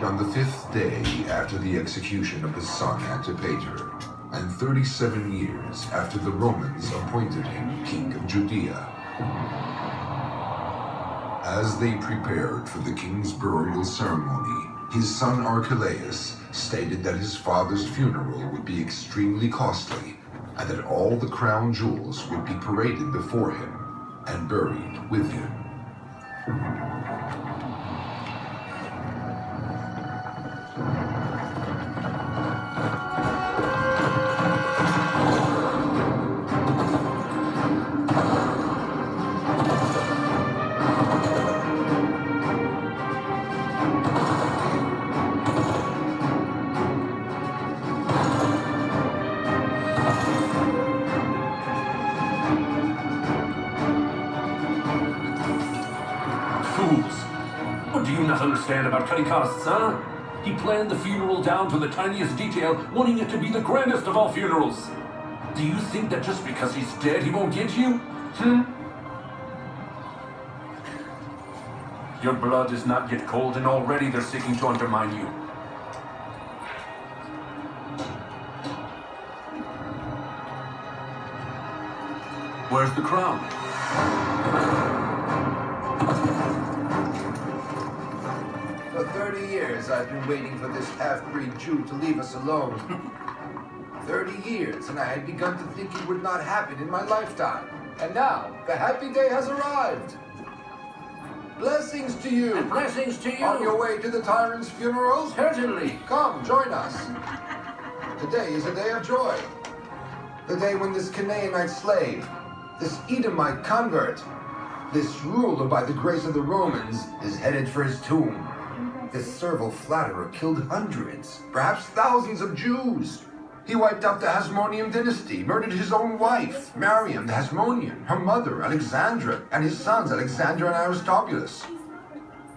died on the 5th day after the execution of his son Antipater, and 37 years after the Romans appointed him king of Judea. As they prepared for the king's burial ceremony, his son Archelaus stated that his father's funeral would be extremely costly, and that all the crown jewels would be paraded before him and buried with him. About cutting costs, huh? He planned the funeral down to the tiniest detail, wanting it to be the grandest of all funerals. Do you think that just because he's dead, he won't get you? Your blood is not yet cold, and already they're seeking to undermine you. Where's the crown? For 30 years, I've been waiting for this half-breed Jew to leave us alone. 30 years, and I had begun to think it would not happen in my lifetime. And now, the happy day has arrived. Blessings to you. And blessings to you. On your way to the tyrant's funeral? Certainly. Come, join us. Today is a day of joy. The day when this Canaanite slave, this Edomite convert, this ruler by the grace of the Romans, is headed for his tomb. This servile flatterer killed hundreds, perhaps thousands of Jews. He wiped out the Hasmonean dynasty, murdered his own wife, Mariam the Hasmonean, her mother, Alexandra, and his sons, Alexander and Aristobulus.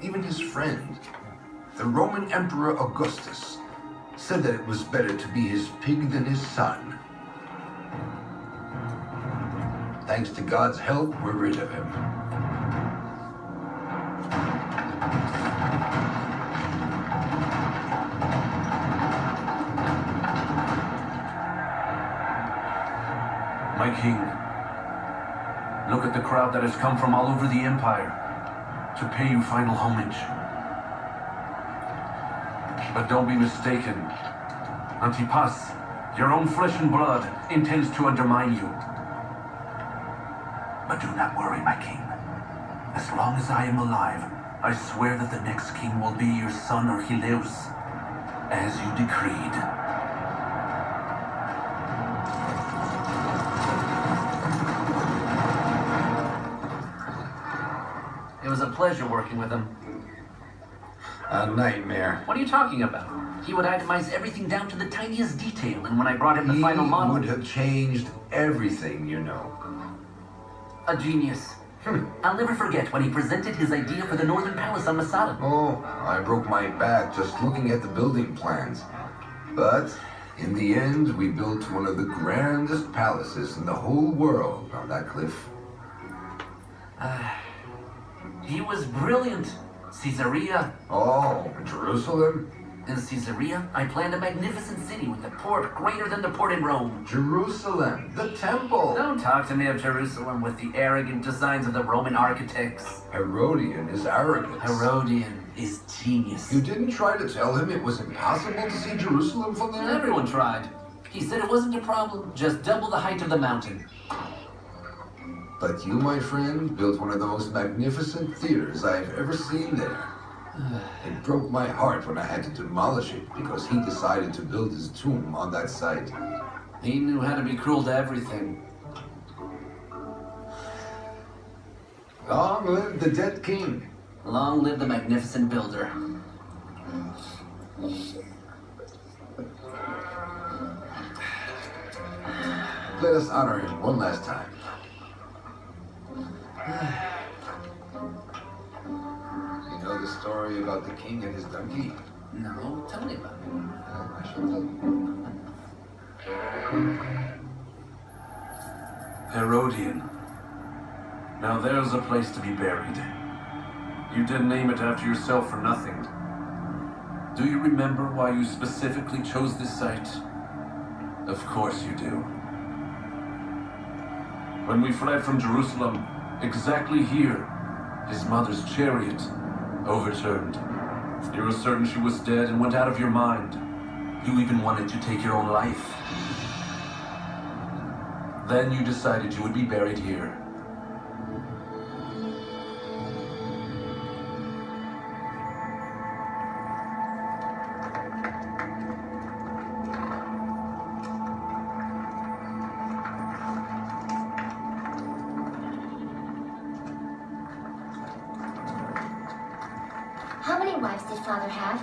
Even his friend, the Roman Emperor Augustus, said that it was better to be his pig than his son. Thanks to God's help, we're rid of him. My king, look at the crowd that has come from all over the empire to pay you final homage. But don't be mistaken. Antipas, your own flesh and blood, intends to undermine you. But do not worry, my king. As long as I am alive, I swear that the next king will be your son Archelaus, as you decreed. It was a pleasure working with him. A nightmare. What are you talking about? He would itemize everything down to the tiniest detail, and when I brought him the final model... He would have changed everything, you know. A genius. I'll never forget when he presented his idea for the Northern Palace on Masada. Oh, I broke my back just looking at the building plans. But, in the end, we built one of the grandest palaces in the whole world on that cliff. He was brilliant. Caesarea. Oh, Jerusalem? In Caesarea, I planned a magnificent city with a port greater than the port in Rome. Jerusalem, the temple. Don't talk to me of Jerusalem with the arrogant designs of the Roman architects. Herodian is arrogance. Herodian is genius. You didn't try to tell him it was impossible to see Jerusalem from there? Everyone tried. He said it wasn't a problem, just double the height of the mountain. But you, my friend, built one of the most magnificent theaters I've ever seen there. It broke my heart when I had to demolish it because he decided to build his tomb on that site. He knew how to be cruel to everything. Long live the dead king. Long live the magnificent builder. Let us honor him one last time. You know the story about the king and his donkey? No, tell me about it. I shall tell you. Herodian. Now there's a place to be buried. You didn't name it after yourself for nothing. Do you remember why you specifically chose this site? Of course you do. When we fled from Jerusalem, exactly here, his mother's chariot overturned. You were certain she was dead and went out of your mind. You even wanted to take your own life. Then you decided you would be buried here. How many wives did Father have?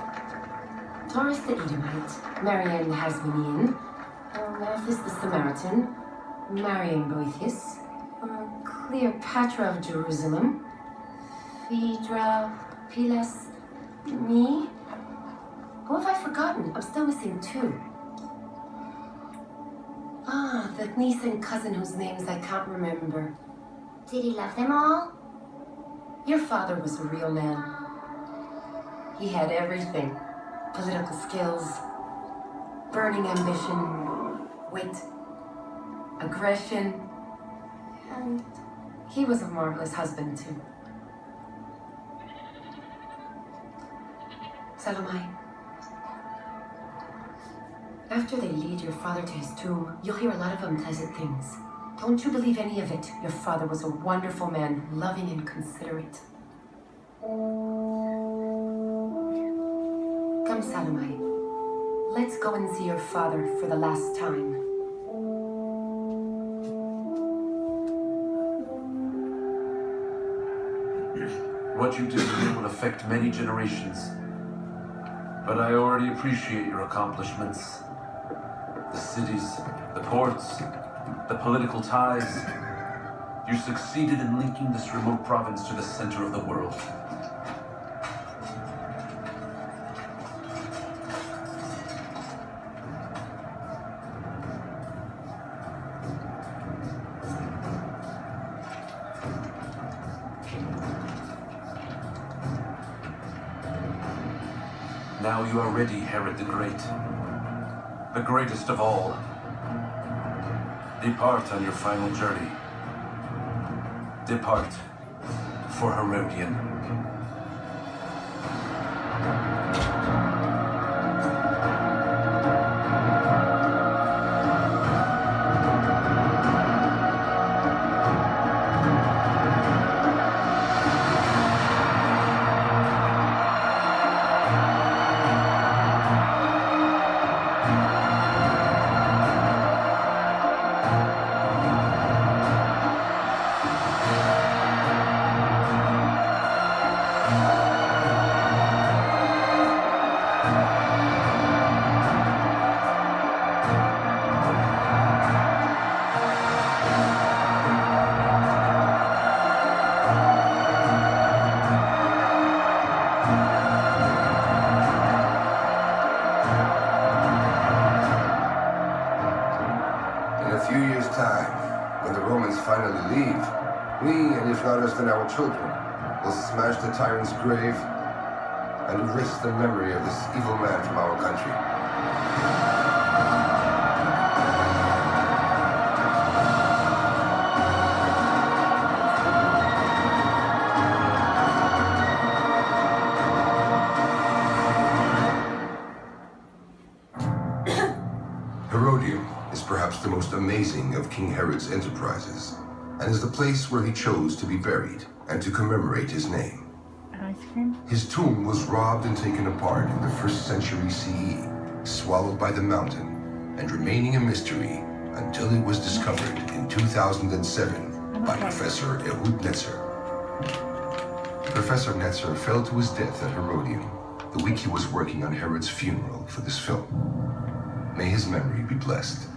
Taurus the Edomite, Marianne the Hasmonean, Malthus the Samaritan, Marian Boethius, Cleopatra of Jerusalem, Phaedra, Pilas, me. Who have I forgotten? I'm still missing two. The niece and cousin whose names I can't remember. Did he love them all? Your father was a real man. He had everything. Political skills, burning ambition, wit, aggression, and he was a marvelous husband too. Salomai, after they lead your father to his tomb, you'll hear a lot of unpleasant things. Don't you believe any of it. Your father was a wonderful man, loving and considerate. Come, Salomai. Let's go and see your father for the last time. What you did here will affect many generations. But I already appreciate your accomplishments. The cities, the ports, the political ties. You succeeded in linking this remote province to the center of the world. Now you are ready, Herod the Great. The greatest of all. Depart on your final journey. Depart for Herodian. And our children will smash the tyrant's grave and erase the memory of this evil man from our country. Herodium is perhaps the most amazing of King Herod's enterprises, and is the place where he chose to be buried and to commemorate his name. Ice cream? His tomb was robbed and taken apart in the 1st century CE, swallowed by the mountain, and remaining a mystery until it was discovered in 2007 by Professor Ehud Netzer. Professor Netzer fell to his death at Herodium the week he was working on Herod's funeral for this film. May his memory be blessed.